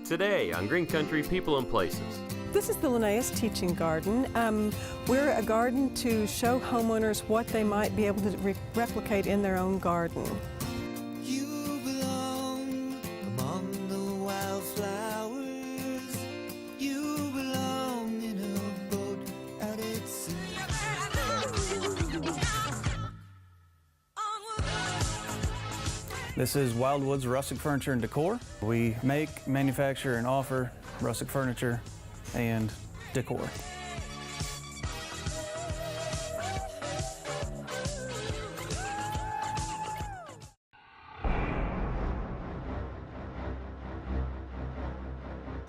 Today on Green Country People and Places. This is the Linnaeus Teaching Garden. We're a garden to show homeowners what they might be able to replicate in their own garden. You belong among the wildflowers. You belong in a boat out at sea. This is Wildwood's Rustic Furniture and Decor. We make, manufacture, and offer rustic furniture and decor.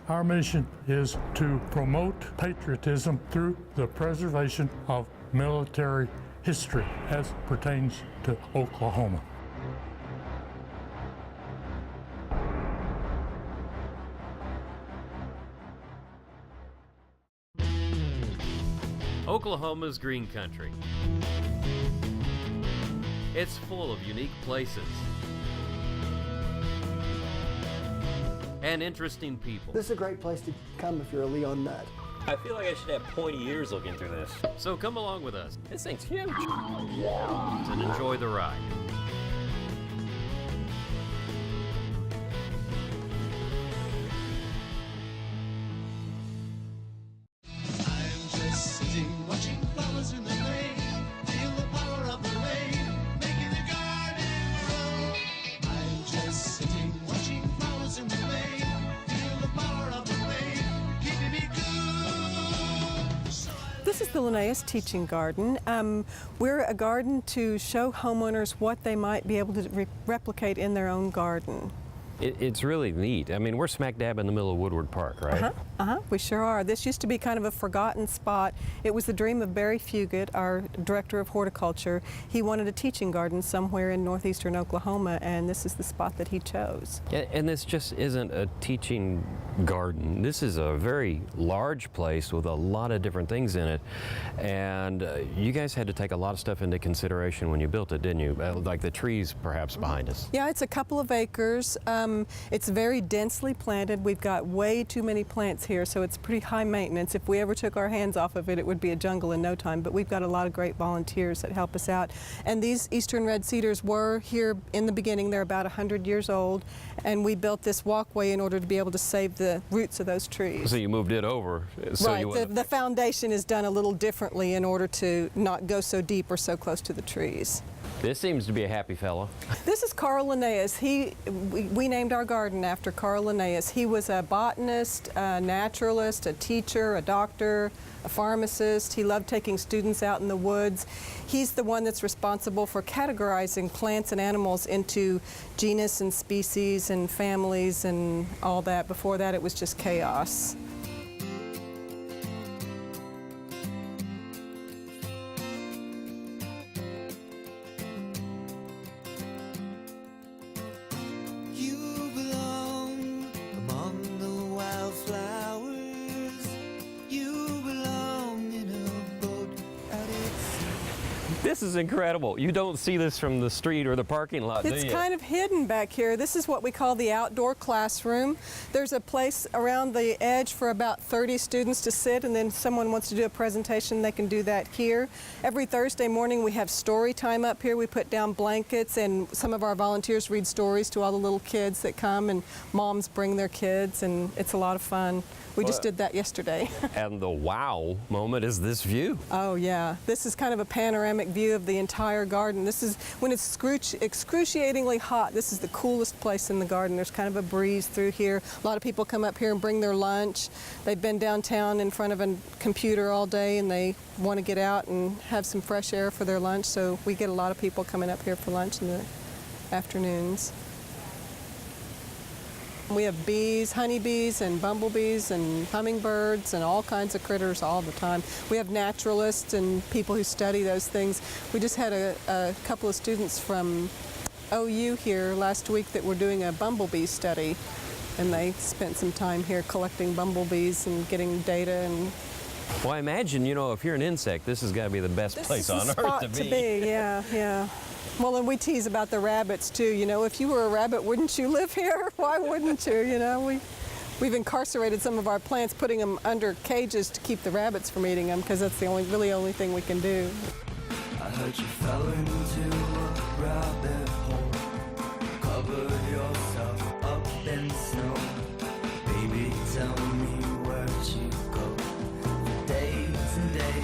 Our mission is to promote patriotism through the preservation of military history as pertains to Oklahoma. Oklahoma's green country. It's full of unique places and interesting people. This is a great place to come if you're a Leon nut. I feel like I should have pointy ears looking through this. So come along with us This thing's huge. and enjoy the ride. I'm just sitting watching flowers in the rain. Feel the power of the rain making the garden grow. I'm just sitting watching flowers in the rain. Feel the power of the rain keeping me cool. This is the Linnaeus Teaching Garden. We're a garden to show homeowners what they might be able to replicate in their own garden. It's really neat. I mean, we're smack dab in the middle of Woodward Park, right? We sure are. This used to be kind of a forgotten spot. It was the dream of Barry Fugit, our director of horticulture. He wanted a teaching garden somewhere in northeastern Oklahoma, and this is the spot that he chose. And this just isn't a teaching garden. This is a very large place with a lot of different things in it. And you guys had to take a lot of stuff into consideration when you built it, didn't you? Like the trees perhaps behind us. Yeah, it's a couple of acres. It's very densely planted. We've got way too many plants here, so it's pretty high maintenance. If we ever took our hands off of it, it would be a jungle in no time, but we've got a lot of great volunteers that help us out. And these eastern red cedars were here in the beginning. They're about 100 years old, and we built this walkway in order to be able to save the roots of those trees. So you moved it over. So Right, the foundation is done a little differently in order to not go so deep or so close to the trees. This seems to be a happy fellow. This is Carl Linnaeus. We named our garden after Carl Linnaeus. He was a botanist, a naturalist, a teacher, a doctor, a pharmacist. He loved taking students out in the woods. He's the one that's responsible for categorizing plants and animals into genus and species and families and all that. Before that, it was just chaos. You belong among the wildflowers. You belong in a boat out at sea. This is incredible. You don't see this from the street or the parking lot, do you? It's kind of hidden back here. This is what we call the outdoor classroom. There's a place around the edge for about 30 students to sit, and then someone wants to do a presentation, they can do that here. Every Thursday morning we have story time up here. We put down blankets, and some of our volunteers read stories to all the little kids that come, and moms bring their kids, and it's a lot of fun. We just did that yesterday. And the wow moment is this view. Oh yeah, this is kind of a panoramic view of the entire garden. This is, when it's excruciatingly hot, this is the coolest place in the garden. There's kind of a breeze through here. A lot of people come up here and bring their lunch. They've been downtown in front of a computer all day and they want to get out and have some fresh air for their lunch, so we get a lot of people coming up here for lunch in the afternoons. We have bees, honeybees and bumblebees and hummingbirds and all kinds of critters all the time. We have naturalists and people who study those things. We just had a couple of students from OU here last week that were doing a bumblebee study, and they spent some time here collecting bumblebees and getting data. And well, I imagine, you know, if you're an insect, this has got to be the best place on earth to be. Yeah, yeah. Well, and we tease about the rabbits too. You know, if you were a rabbit, wouldn't you live here? Why wouldn't you? You know, We've incarcerated some of our plants, putting them under cages to keep the rabbits from eating them, because that's the only thing we can do. I heard you fell into a rabbit hole, covered yourself up in snow. Baby, tell me where'd you go for days and days.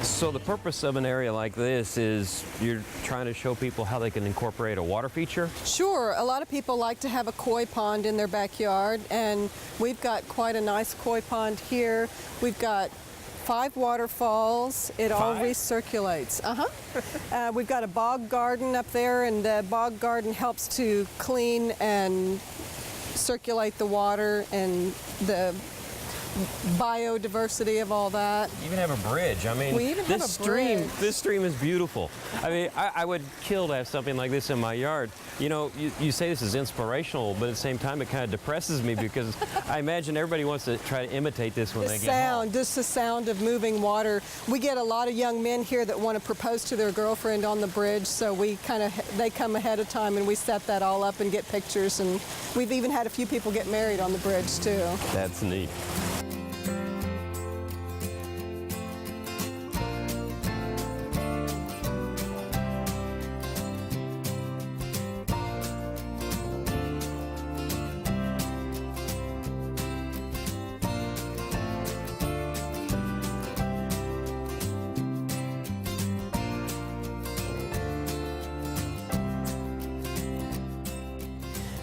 So the purpose of an area like this is you're trying to show people how they can incorporate a water feature? Sure, a lot of people like to have a koi pond in their backyard, and we've got quite a nice koi pond here. We've got 5 waterfalls. It all recirculates. We've got a bog garden up there, and the bog garden helps to clean and circulate the water and the biodiversity of all that. You even have a bridge. I mean, We even have a bridge. This stream is beautiful. I mean, I would kill to have something like this in my yard. You know, you say this is inspirational, but at the same time, it kind of depresses me because I imagine everybody wants to try to imitate this when they get home. Just the sound of moving water. We get a lot of young men here that want to propose to their girlfriend on the bridge, so they come ahead of time and we set that all up and get pictures, and we've even had a few people get married on the bridge too. That's neat.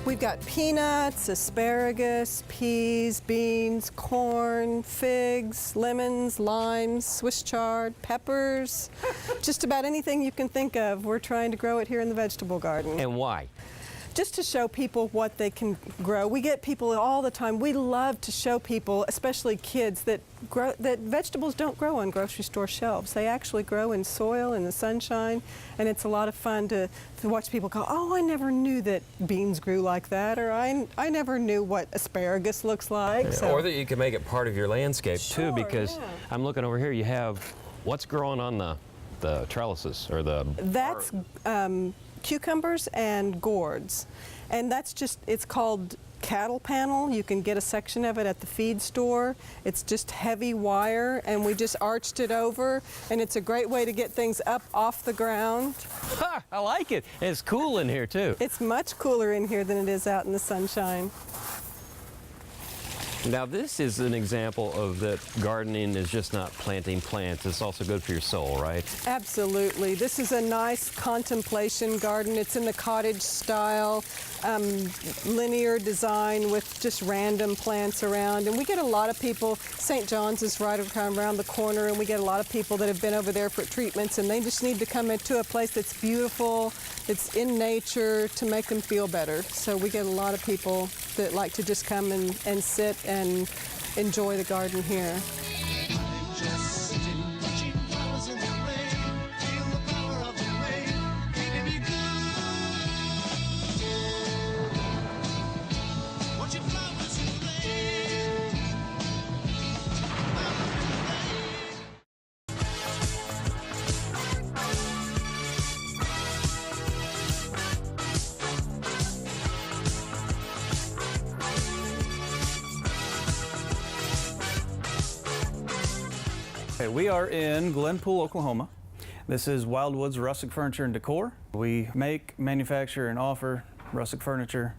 We've got peanuts, asparagus, peas, beans, corn, figs, lemons, limes, Swiss chard, peppers, just about anything you can think of. We're trying to grow it here in the vegetable garden. And why? Just to show people what they can grow. We get people all the time. We love to show people, especially kids, that vegetables don't grow on grocery store shelves. They actually grow in soil, in the sunshine, and it's a lot of fun to watch people go, oh, I never knew that beans grew like that, or I never knew what asparagus looks like. So. Or that you can make it part of your landscape Sure, too, because yeah. I'm looking over here, you have what's growing on the trellises or the... That's cucumbers and gourds, and it's called cattle panel. You can get a section of it at the feed store. It's just heavy wire, and we just arched it over, and it's a great way to get things up off the ground. Ha! I like it. And it's cool in here too. It's much cooler in here than it is out in the sunshine. Now this is an example of that gardening is just not planting plants, it's also good for your soul, right? Absolutely. This is a nice contemplation garden. It's in the cottage style, linear design with just random plants around. And we get a lot of people, St. John's is right around the corner, and we get a lot of people that have been over there for treatments, and they just need to come into a place that's beautiful, it's in nature, to make them feel better. So we get a lot of people that like to just come and sit and enjoy the garden here. I'm just sitting watching flowers in the rain. Feel the power of the rain. Making me good. Watching flowers in the rain. Okay, we are in Glenpool, Oklahoma. This is Wildwood's Rustic Furniture and Decor. We make, manufacture, and offer rustic furniture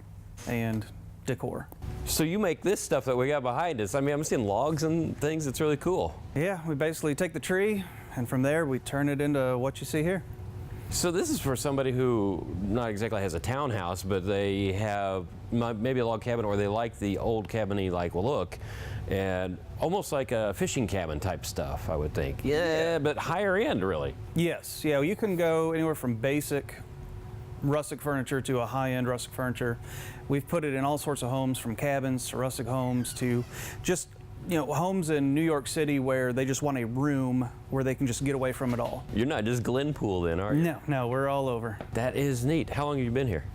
and decor. So you make this stuff that we got behind us. I mean, I'm seeing logs and things. It's really cool. Yeah, we basically take the tree, and from there we turn it into what you see here. So this is for somebody who not exactly has a townhouse, but they have maybe a log cabin, or they like the old cabin-y like look, and almost like a fishing cabin type stuff, I would think. Yeah, but higher end, really. Yes, yeah, you can go anywhere from basic rustic furniture to a high-end rustic furniture. We've put it in all sorts of homes, from cabins to rustic homes to just, you know, homes in New York City where they just want a room where they can just get away from it all. You're not just Glenpool then, are you? No, we're all over. That is neat. How long have you been here?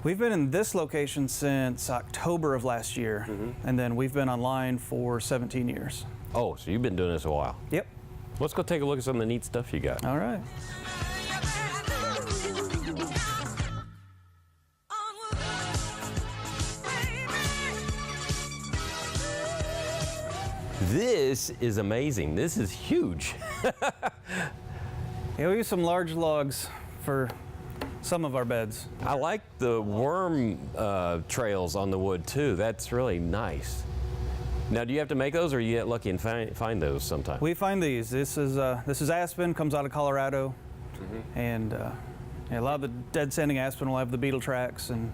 We've been in this location since October of last year, and then we've been online for 17 years. Oh, so you've been doing this a while. Yep. Let's go take a look at some of the neat stuff you got. All right. This is amazing. This is huge. Yeah, we use some large logs for some of our beds. I like the worm trails on the wood too. That's really nice. Now, do you have to make those, or you get lucky and find those sometimes? We find these. This is aspen, comes out of Colorado, and yeah, a lot of the dead standing aspen will have the beetle tracks. And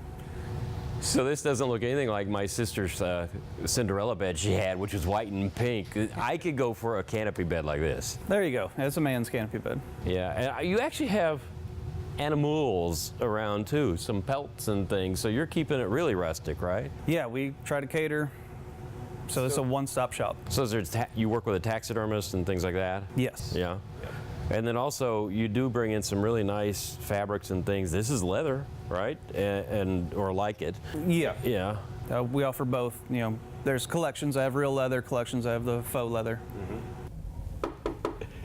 So this doesn't look anything like my sister's Cinderella bed she had, which was white and pink. I could go for a canopy bed like this. there you go. That's a man's canopy bed. Yeah, and you actually have animals around too, some pelts and things. So you're keeping it really rustic, right? Yeah, we try to cater. So it's a one-stop shop. So is there you work with a taxidermist and things like that? Yes. Yeah. And then also you do bring in some really nice fabrics and things. This is leather, right? And or like it. Yeah. Yeah. We offer both. You know, there's collections. I have real leather collections. I have the faux leather.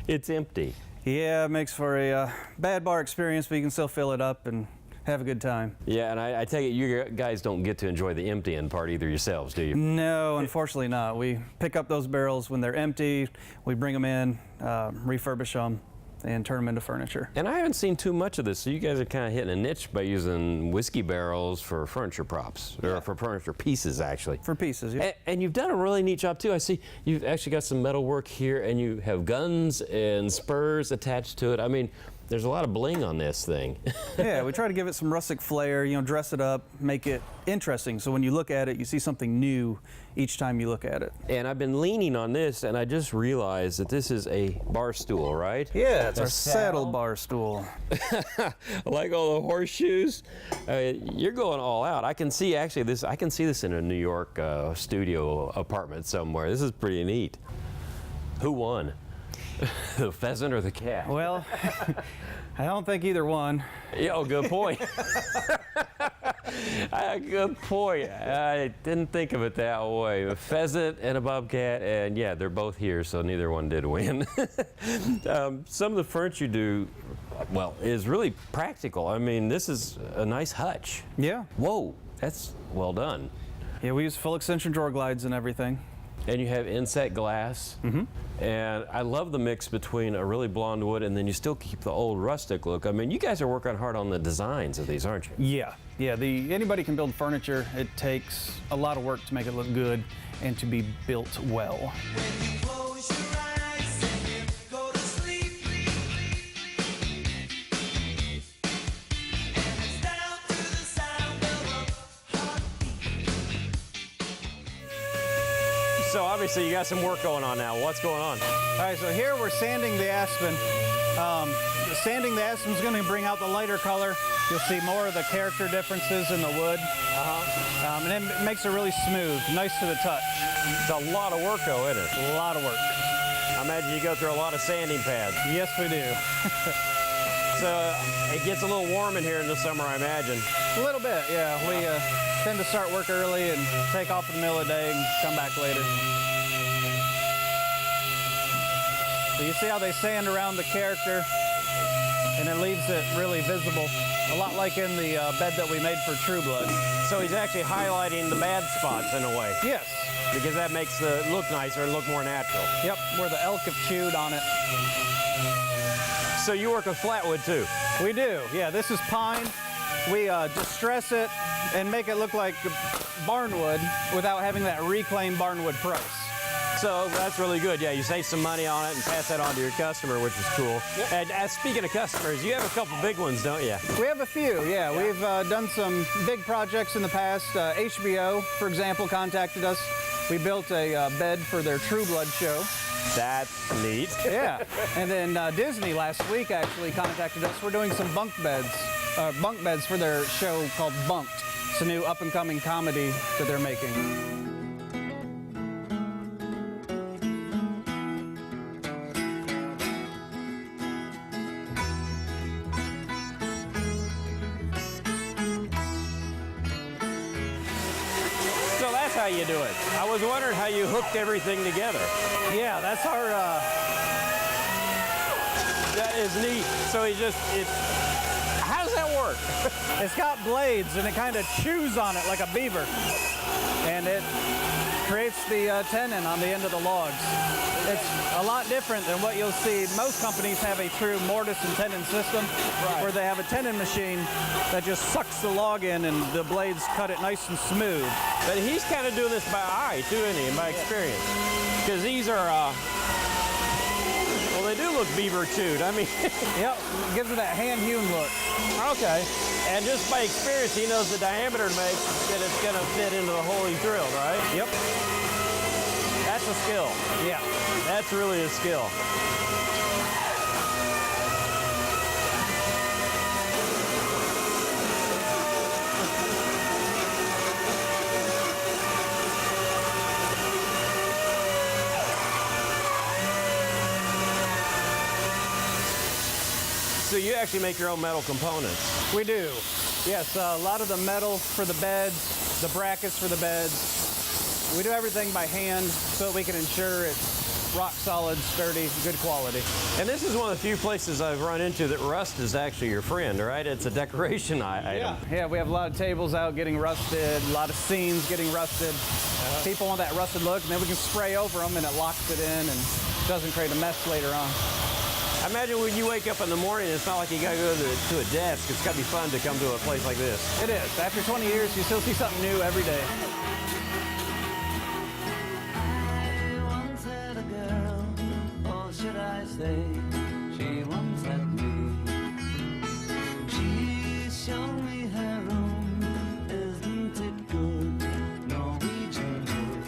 It's empty. Yeah, it makes for a bad bar experience, but you can still fill it up and have a good time. Yeah, and I take it you guys don't get to enjoy the emptying part either yourselves, do you? No, unfortunately not. We pick up those barrels when they're empty. We bring them in, refurbish them, and turn them into furniture. And I haven't seen too much of this, so you guys are kind of hitting a niche by using whiskey barrels for furniture props, or for furniture pieces, actually. For pieces, yeah. And you've done a really neat job, too. I see you've actually got some metal work here, and you have guns and spurs attached to it. I mean, there's a lot of bling on this thing. Yeah, we try to give it some rustic flair, you know, dress it up, make it interesting. So when you look at it, you see something new each time you look at it. And I've been leaning on this, and I just realized that this is a bar stool, right? Yeah, it's our saddle bar stool. Like all the horseshoes. You're going all out. I can see actually this. I can see this in a New York studio apartment somewhere. This is pretty neat. Who won? The pheasant or the cat? Well, I don't think either one. Yeah, oh, good point. Good point. I didn't think of it that way. A pheasant and a bobcat, and yeah, they're both here, so neither one did win. Some of the furniture you do, well, is really practical. I mean, this is a nice hutch. Yeah. Whoa, that's well done. Yeah, we use full extension drawer glides and everything. And you have inset glass. And I love the mix between a really blonde wood and then you still keep the old rustic look. I mean, you guys are working hard on the designs of these, aren't you? Yeah, yeah. Anybody can build furniture. It takes a lot of work to make it look good and to be built well. When you close your eyes and you go to sleep, and it's down to the sound of a heartbeat. So obviously you got some work going on now. What's going on? All right, so here we're sanding the aspen. Sanding the aspen is going to bring out the lighter color. You'll see more of the character differences in the wood. And then it makes it really smooth, nice to the touch. It's a lot of work though, isn't it? A lot of work. I imagine you go through a lot of sanding pads. Yes, we do. So it gets a little warm in here in the summer, I imagine. A little bit, yeah. We tend to start work early and take off in the middle of the day and come back later. So you see how they sand around the character and it leaves it really visible. A lot like in the bed that we made for True Blood. So he's actually highlighting the bad spots in a way. Yes. Because that makes it look nicer and look more natural. Yep, where the elk have chewed on it. So you work with flatwood too? We do, yeah. This is pine. We distress it and make it look like barnwood without having that reclaimed barnwood price. So that's really good. Yeah, you save some money on it and pass that on to your customer, which is cool. Yep. And speaking of customers, you have a couple big ones, don't you? We have a few, yeah. We've done some big projects in the past. HBO, for example, contacted us. We built a bed for their True Blood show. That's neat. Yeah. And then Disney last week actually contacted us. We're doing some bunk beds for their show called Bunked. It's a new up-and-coming comedy that they're making. So that's how you do it. I was wondering how you hooked everything together. Yeah, that's our... That is neat. So how does that work? It's got blades and it kind of chews on it like a beaver. And creates the tenon on the end of the logs. It's a lot different than what you'll see. Most companies have a true mortise and tenon system, where they have a tenon machine that just sucks the log in and the blades cut it nice and smooth. But he's kind of doing this by eye, too, isn't he, by experience? Because these are, well, they do look beaver-chewed. I mean, Yep, it gives it that hand-hewn look. okay. And just by experience, he knows the diameter to make that it's going to fit into the hole he drilled, right? Yep. That's a skill. Yeah. That's really a skill. So you actually make your own metal components. We do. Yes, a lot of the metal for the beds, the brackets for the beds. We do everything by hand so that we can ensure it's rock solid, sturdy, good quality. And this is one of the few places I've run into that rust is actually your friend, right? It's a decoration item. Yeah, we have a lot of tables out getting rusted, a lot of scenes getting rusted. People want that rusted look, and then we can spray over them and it locks it in and doesn't create a mess later on. I imagine when you wake up in the morning, it's not like you gotta go to a desk. It's gotta be fun to come to a place like this. It is. After 20 years, you still see something new every day. I once had a girl, or should I say, she once had me. She showed me her room, isn't it good? Norwegian wood.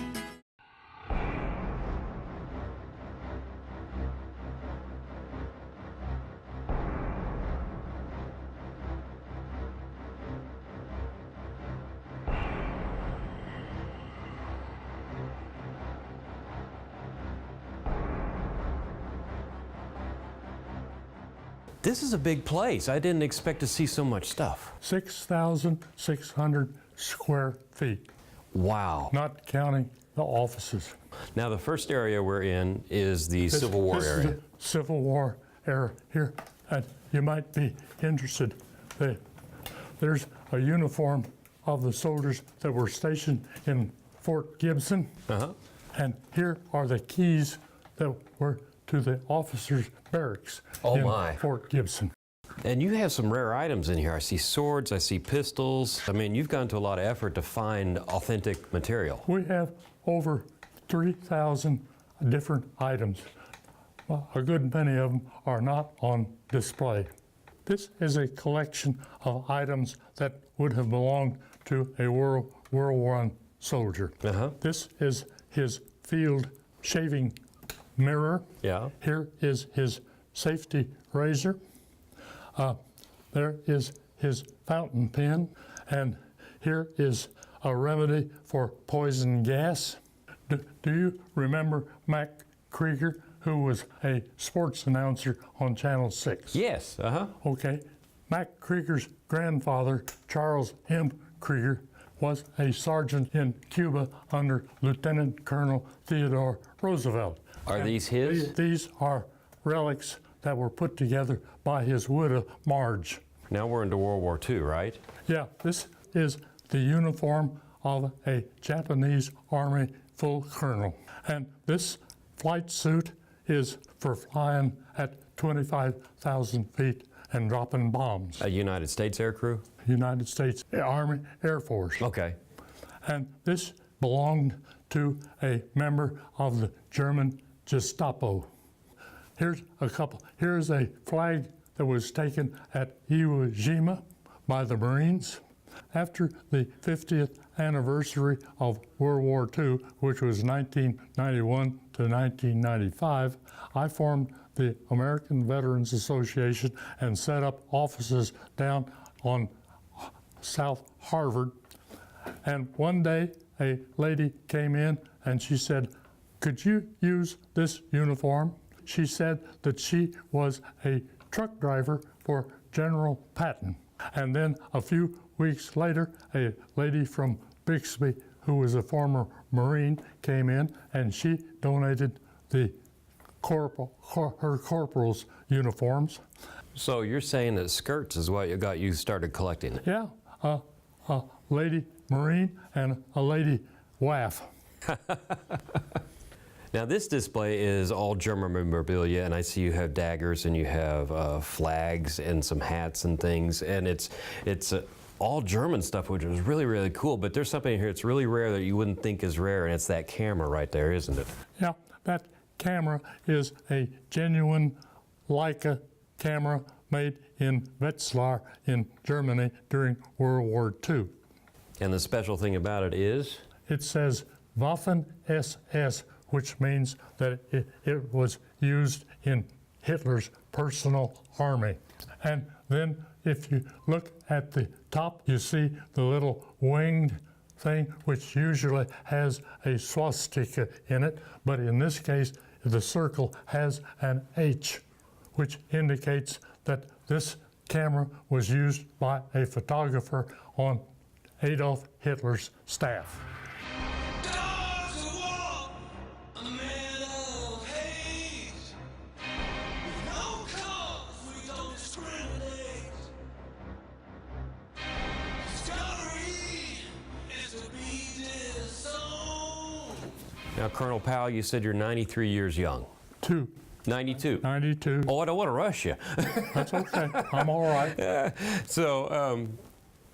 This is a big place. I didn't expect to see so much stuff. 6,600 square feet, Wow. not counting the offices. Now the first area we're in is the Civil War This is area. the Civil War era here, and you might be interested. There's a uniform of the soldiers that were stationed in Fort Gibson, and here are the keys that were to the officers' barracks Oh, in my. Fort Gibson. And you have some rare items in here. I see swords, I see pistols. I mean, you've gone to a lot of effort to find authentic material. We have over 3,000 different items. Well, a good many of them are not on display. This is a collection of items that would have belonged to a World War I soldier. This is his field shaving mirror. Yeah. Here is his safety razor. There is his fountain pen. And here is a remedy for poison gas. Do you remember Mac Krieger, who was a sports announcer on Channel 6? Yes, Okay. Mac Krieger's grandfather, Charles M. Krieger, was a sergeant in Cuba under Lieutenant Colonel Theodore Roosevelt. Are And these his? These are relics that were put together by his widow, Marge. Now we're into World War II, right? Yeah, this is the uniform of a Japanese Army full colonel. And this flight suit is for flying at 25,000 feet and dropping bombs. A United States aircrew? United States Army Air Force. Okay. And this belonged to a member of the German Gestapo. Here's a couple. Here's a flag that was taken at Iwo Jima by the Marines. After the 50th anniversary of World War II, which was 1991 to 1995, I formed the American Veterans Association and set up offices down on South Harvard. And one day, a lady came in and she said, "Could you use this uniform?" She said that she was a truck driver for General Patton. And then a few weeks later, a lady from Bixby, who was a former Marine, came in and she donated the her corporal's uniforms. So you're saying that skirts is what got you started collecting? Yeah, a lady Marine and a lady WAF. Now this display is all German memorabilia, and I see you have daggers and you have flags and some hats and things, and it's all German stuff, which is really, really cool. But there's something here that's really rare that you wouldn't think is rare, and it's that camera right there, isn't it? Yeah, that camera is a genuine Leica camera made in Wetzlar in Germany during World War II. And the special thing about it is? It says Waffen SS, which means that it was used in Hitler's personal army. And then if you look at the top, you see the little winged thing, which usually has a swastika in it, but in this case, the circle has an H, which indicates that this camera was used by a photographer on Adolf Hitler's staff. Dogs who walk on the meadow of haze. With no cause, we don't discriminate. Discovery is to be disowned. Now, Colonel Powell, you said you're 93 years young. 92. 92. Oh, I don't want to rush you. That's okay. I'm all right. So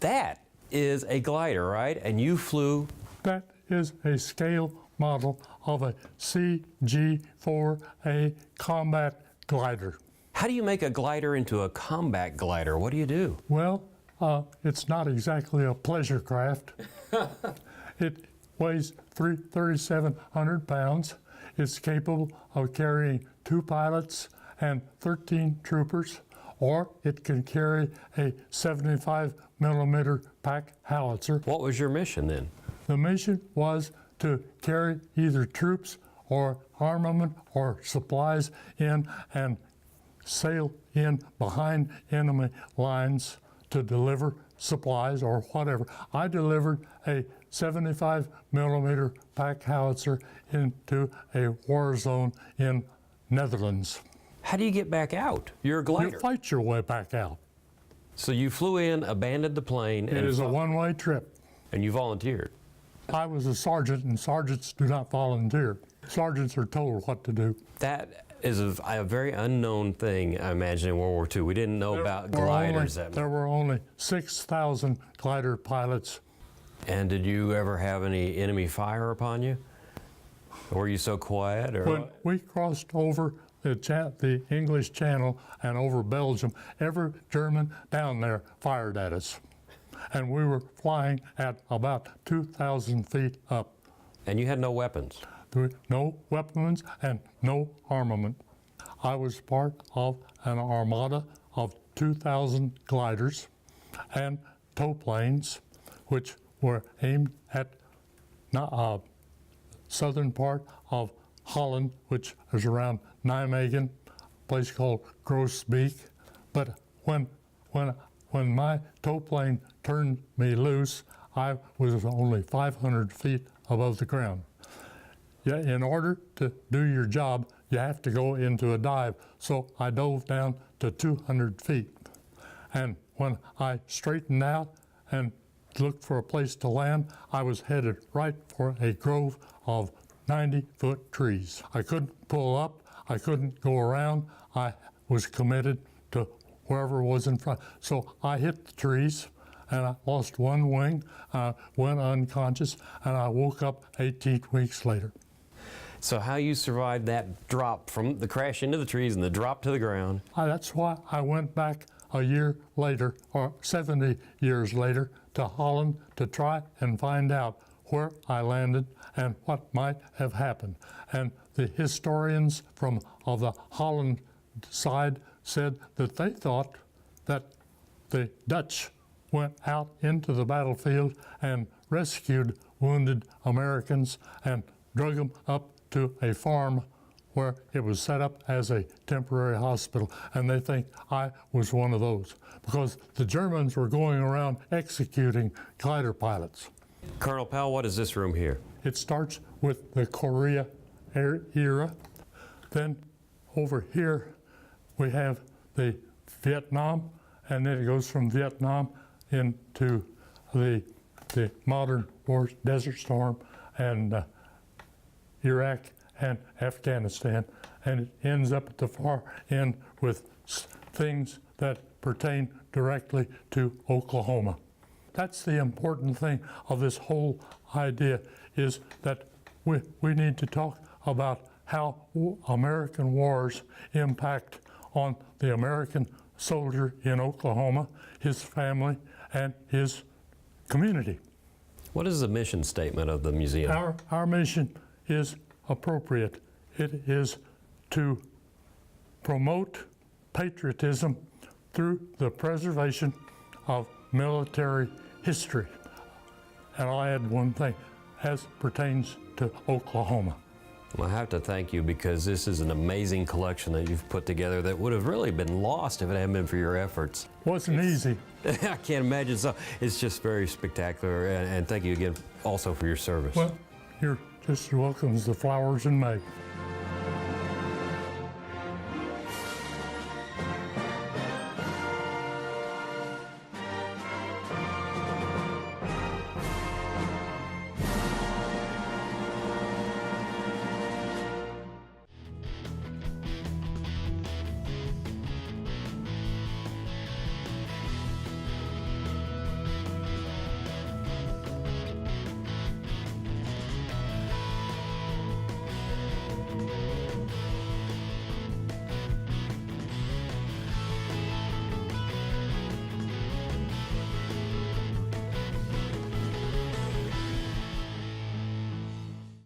that is a glider, right? And you flew. That is a scale model of a CG-4A combat glider. How do you make a glider into a combat glider? What do you do? Well, it's not exactly a pleasure craft. It weighs 3,700 pounds. It's capable of carrying 2 pilots and 13 troopers, or it can carry a 75mm pack howitzer. What was your mission then? The mission was to carry either troops or armament or supplies in and sail in behind enemy lines to deliver supplies or whatever. I delivered a 75mm pack howitzer into a war zone in Netherlands. How do you get back out? You're a glider. You fight your way back out. So you flew in, abandoned the plane, It is a one-way trip. and you volunteered. I was a sergeant, and sergeants do not volunteer. Sergeants are told what to do. That is a very unknown thing, I imagine, in World War II. We didn't know about gliders. There were only 6,000 glider pilots. And did you ever have any enemy fire upon you? Or were you so quiet? Or When we crossed over the English Channel and over Belgium, every German down there fired at us. And we were flying at about 2,000 feet up. And you had no weapons? There were no weapons and no armament. I was part of an armada of 2,000 gliders and tow planes, which were aimed at southern part of Holland, which is around Nijmegen, a place called Groesbeek. But when my tow plane turned me loose, I was only 500 feet above the ground. Yeah, in order to do your job, you have to go into a dive. So I dove down to 200 feet. And when I straightened out and looked for a place to land, I was headed right for a grove of 90-foot trees. I couldn't pull up, I couldn't go around. I was committed to wherever was in front. So I hit the trees and I lost one wing, went unconscious, and I woke up 18 weeks later. So how you survived that drop from the crash into the trees and the drop to the ground? That's why I went back a year later, or 70 years later, to Holland to try and find out where I landed and what might have happened. And the historians of the Holland side said that they thought that the Dutch went out into the battlefield and rescued wounded Americans and drug them up to a farm where it was set up as a temporary hospital. And they think I was one of those because the Germans were going around executing glider pilots. Colonel Powell, what is this room here? It starts with the Korea era. Then over here we have the Vietnam, and then it goes from Vietnam into the modern Desert Storm and Iraq, and Afghanistan, and it ends up at the far end with things that pertain directly to Oklahoma. That's the important thing of this whole idea, is that we need to talk about how American wars impact on the American soldier in Oklahoma, his family, and his community. What is the mission statement of the museum? Our mission is appropriate. It is to promote patriotism through the preservation of military history. And I'll add one thing, as pertains to Oklahoma. Well, I have to thank you, because this is an amazing collection that you've put together that would have really been lost if it hadn't been for your efforts. Wasn't easy. I can't imagine. So it's just very spectacular, and thank you again also for your service. Well, you're just as welcome as the flowers in May.